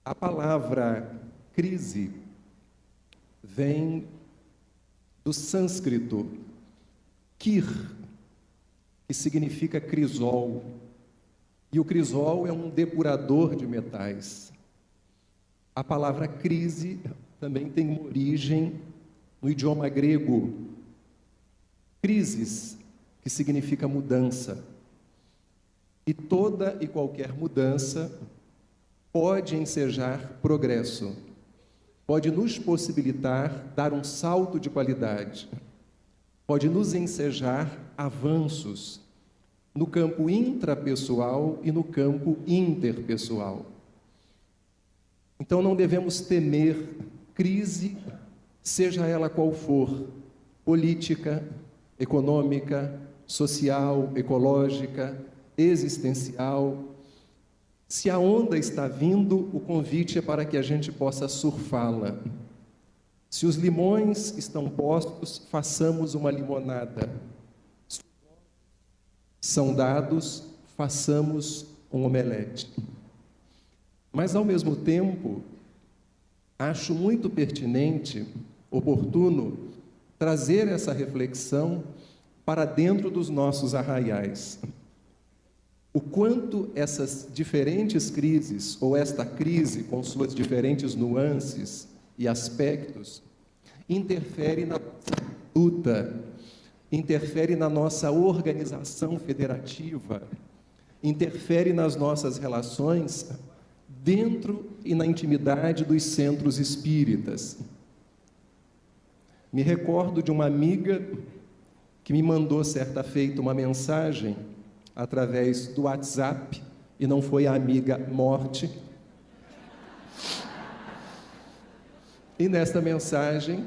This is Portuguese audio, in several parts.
A palavra crise vem do sânscrito kir, que significa crisol. E o crisol é um depurador de metais. A palavra crise também tem uma origem no idioma grego, crisis, que significa mudança. E toda e qualquer mudança pode ensejar progresso, pode nos possibilitar dar um salto de qualidade, pode nos ensejar avanços no campo intrapessoal e no campo interpessoal. Então não devemos temer crise, seja ela qual for, política, econômica, social, ecológica, existencial. Se a onda está vindo, o convite é para que a gente possa surfá-la. Se os limões estão postos, façamos uma limonada. Se são dados, façamos um omelete. Mas, ao mesmo tempo, acho muito pertinente, oportuno, trazer essa reflexão para dentro dos nossos arraiais. O quanto essas diferentes crises, ou esta crise com suas diferentes nuances e aspectos, interfere na nossa luta, interfere na nossa organização federativa, interfere nas nossas relações dentro e na intimidade dos centros espíritas. Me recordo de uma amiga que me mandou certa feita uma mensagem através do WhatsApp, e não foi a amiga morte. E nesta mensagem,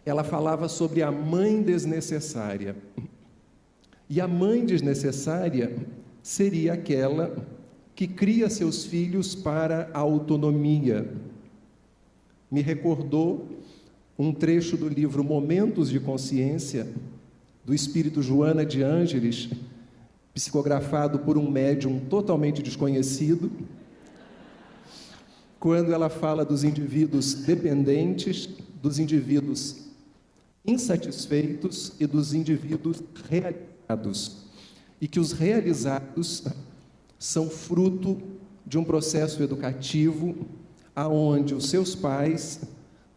ela falava sobre a mãe desnecessária. E a mãe desnecessária seria aquela que cria seus filhos para a autonomia. Me recordou um trecho do livro Momentos de Consciência, do espírito Joana de Ângeles, psicografado por um médium totalmente desconhecido, quando ela fala dos indivíduos dependentes, dos indivíduos insatisfeitos e dos indivíduos realizados. E que os realizados são fruto de um processo educativo aonde os seus pais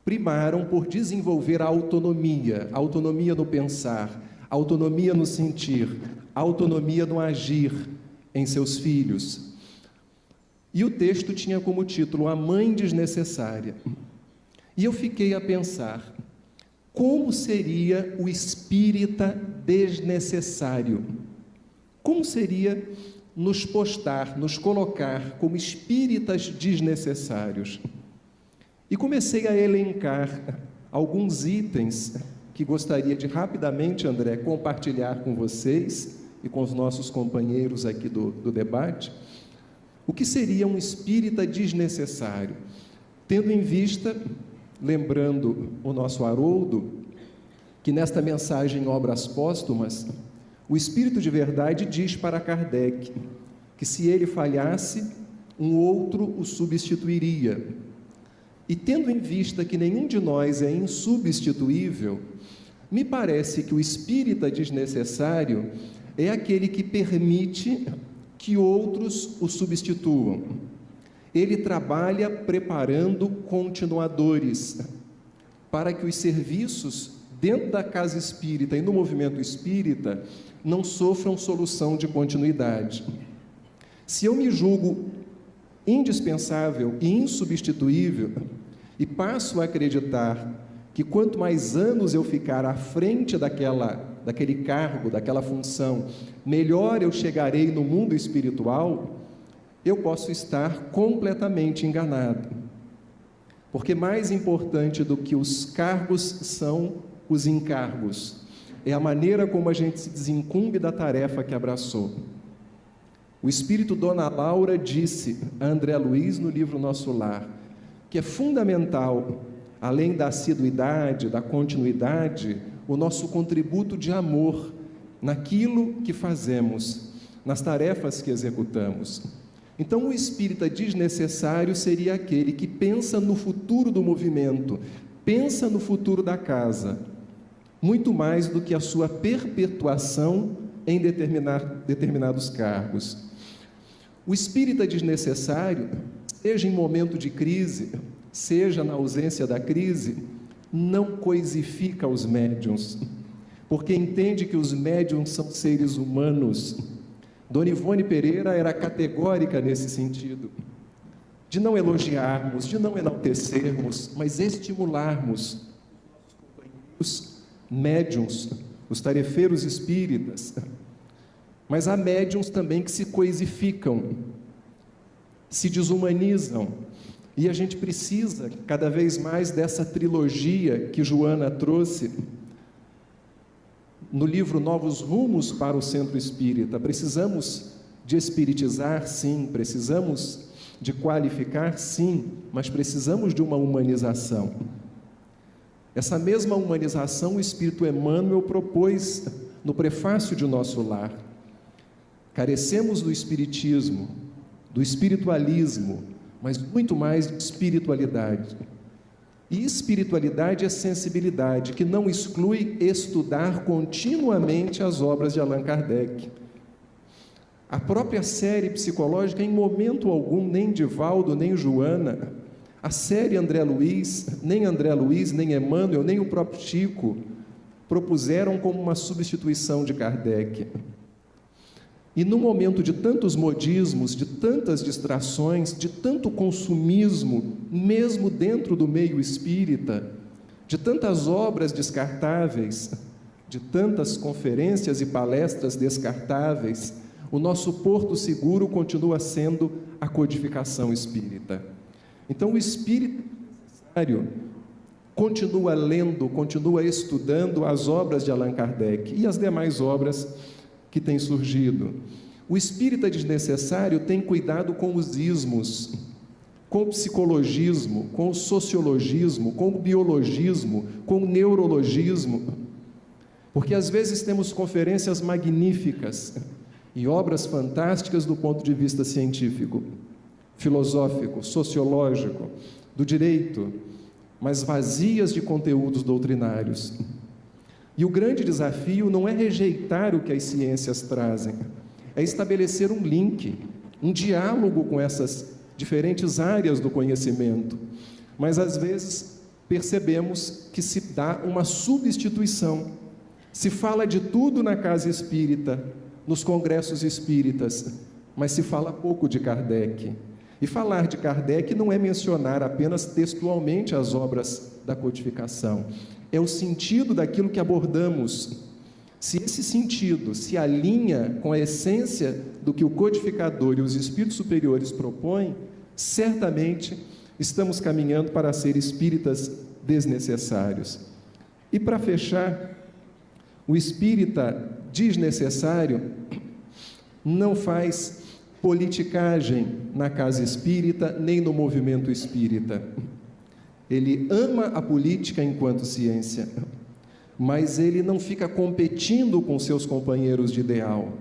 primaram por desenvolver a autonomia no pensar, autonomia no sentir, autonomia no agir em seus filhos. E o texto tinha como título A Mãe Desnecessária. E eu fiquei a pensar, como seria o espírita desnecessário? Como seria nos postar, nos colocar como espíritas desnecessários? E comecei a elencar alguns itens que gostaria de rapidamente, André, compartilhar com vocês e com os nossos companheiros aqui do debate, o que seria um espírita desnecessário, tendo em vista, lembrando o nosso Haroldo, que nesta mensagem Obras Póstumas, o Espírito de Verdade diz para Kardec que se ele falhasse, um outro o substituiria. E tendo em vista que nenhum de nós é insubstituível, me parece que o espírita desnecessário é aquele que permite que outros o substituam. Ele trabalha preparando continuadores para que os serviços dentro da casa espírita e no movimento espírita não sofram solução de continuidade. Se eu me julgo indispensável e insubstituível e passo a acreditar que quanto mais anos eu ficar à frente daquele cargo, daquela função, melhor eu chegarei no mundo espiritual, eu posso estar completamente enganado. Porque mais importante do que os cargos são os encargos. É a maneira como a gente se desincumbe da tarefa que abraçou. O espírito Dona Laura disse a André Luiz no livro Nosso Lar, que é fundamental, além da assiduidade, da continuidade, o nosso contributo de amor naquilo que fazemos, nas tarefas que executamos. Então, o espírita desnecessário seria aquele que pensa no futuro do movimento, pensa no futuro da casa, muito mais do que a sua perpetuação em determinados cargos. O espírita desnecessário, seja em momento de crise, seja na ausência da crise, não coisifica os médiuns, porque entende que os médiuns são seres humanos. Dona Ivone Pereira era categórica nesse sentido, de não elogiarmos, de não enaltecermos, mas estimularmos os médiuns, os tarefeiros espíritas. Mas há médiuns também que se coisificam, se desumanizam, e a gente precisa cada vez mais dessa trilogia que Joana trouxe no livro Novos Rumos para o Centro Espírita. Precisamos de espiritizar, sim, precisamos de qualificar, sim, mas precisamos de uma humanização. Essa mesma humanização o Espírito Emmanuel propôs no prefácio de Nosso Lar. Carecemos do espiritismo, do espiritualismo, mas muito mais de espiritualidade. E espiritualidade é sensibilidade, que não exclui estudar continuamente as obras de Allan Kardec. A própria série psicológica, em momento algum, nem Divaldo, nem Joana, a série André Luiz, nem Emmanuel, nem o próprio Chico, propuseram como uma substituição de Kardec. E num momento de tantos modismos, de tantas distrações, de tanto consumismo, mesmo dentro do meio espírita, de tantas obras descartáveis, de tantas conferências e palestras descartáveis, o nosso porto seguro continua sendo a codificação espírita. Então, o espírito necessário continua lendo, continua estudando as obras de Allan Kardec e as demais obras que têm surgido. O espírita desnecessário tem cuidado com os ismos, com o psicologismo, com o sociologismo, com o biologismo, com o neurologismo, porque às vezes temos conferências magníficas e obras fantásticas do ponto de vista científico, filosófico, sociológico, do direito, mas vazias de conteúdos doutrinários. E o grande desafio não é rejeitar o que as ciências trazem, é estabelecer um link, um diálogo com essas diferentes áreas do conhecimento. Mas, às vezes, percebemos que se dá uma substituição. Se fala de tudo na casa espírita, nos congressos espíritas, mas se fala pouco de Kardec. E falar de Kardec não é mencionar apenas textualmente as obras da codificação, é o sentido daquilo que abordamos. Se esse sentido se alinha com a essência do que o codificador e os espíritos superiores propõem, certamente estamos caminhando para ser espíritas desnecessários. E para fechar, o espírita desnecessário não faz politicagem na casa espírita nem no movimento espírita. Ele ama a política enquanto ciência, mas ele não fica competindo com seus companheiros de ideal.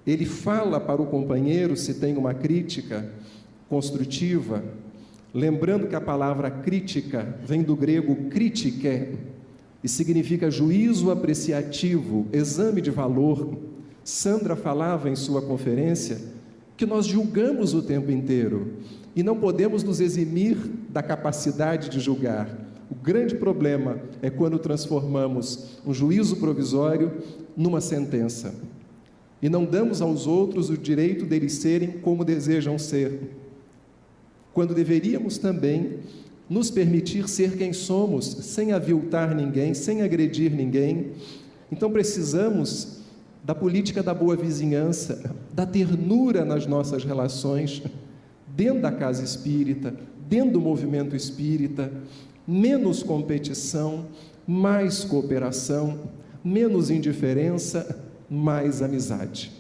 Ele fala para o companheiro, se tem uma crítica construtiva, lembrando que a palavra crítica vem do grego kritike, e significa juízo apreciativo, exame de valor. Sandra falava em sua conferência que nós julgamos o tempo inteiro e não podemos nos eximir da capacidade de julgar. O grande problema é quando transformamos um juízo provisório numa sentença e não damos aos outros o direito deles serem como desejam ser, quando deveríamos também nos permitir ser quem somos, sem aviltar ninguém, sem agredir ninguém. Então precisamos da política da boa vizinhança, da ternura nas nossas relações, dentro da casa espírita, dentro do movimento espírita, menos competição, mais cooperação, menos indiferença, mais amizade.